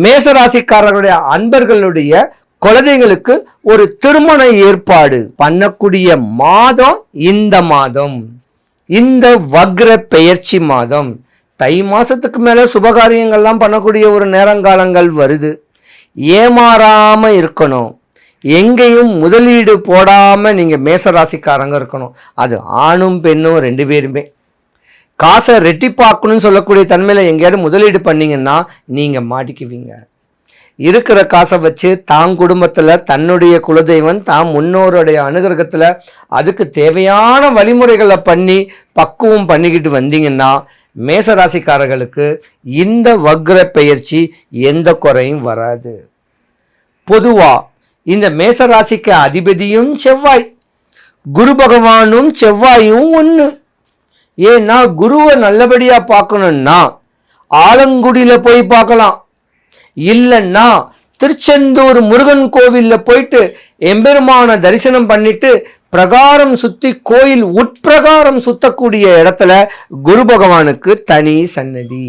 மேசராசிக்காரர்களுடைய அன்பர்களுடைய குழந்தைகளுக்கு ஒரு திருமண ஏற்பாடு பண்ணக்கூடிய மாதம் இந்த மாதம், இந்த வக்ர பெயர்ச்சி மாதம். தை மாசத்துக்கு மேல சுபகாரியங்கள்லாம் பண்ணக்கூடிய ஒரு நேரங்காலங்கள் வருது. ஏமாறாம இருக்கணும், எங்கேயும் முதலீடு போடாம நீங்க மேசராசிக்காரங்க இருக்கணும். அது ஆணும் பெண்ணும் ரெண்டு பேருமே. காசை ரெட்டிப்பாக்கணும்னு சொல்லக்கூடிய தன்மையில எங்கேயாவது முதலீடு பண்ணீங்கன்னா நீங்க மாட்டிக்குவீங்க. இருக்கிற காசை வச்சு தான் குடும்பத்துல தன்னுடைய குலதெய்வம் தான் முன்னோருடைய அனுகிரகத்துல அதுக்கு தேவையான வழிமுறைகளை பண்ணி பக்குவம் பண்ணிக்கிட்டு வந்தீங்கன்னா மேசராசிக்காரர்களுக்கு இந்த வக்ர பெயர்ச்சி எந்த குறையும் வராது. பொதுவா இந்த மேசராசிக்கு அதிபதியும் செவ்வாய், குரு பகவானும் செவ்வாயும் ஒன்று. ஏன்னா குருவை நல்லபடியா பார்க்கணும்னா ஆலங்குடியில போய் பார்க்கலாம், இல்லைன்னா திருச்செந்தூர் முருகன் கோவில்ல போயிட்டு எம்பெருமான தரிசனம் பண்ணிட்டு பிரகாரம் சுத்தி கோயில் உட்பிரகாரம் சுத்தக்கூடிய இடத்துல குரு பகவானுக்கு தனி சன்னதி.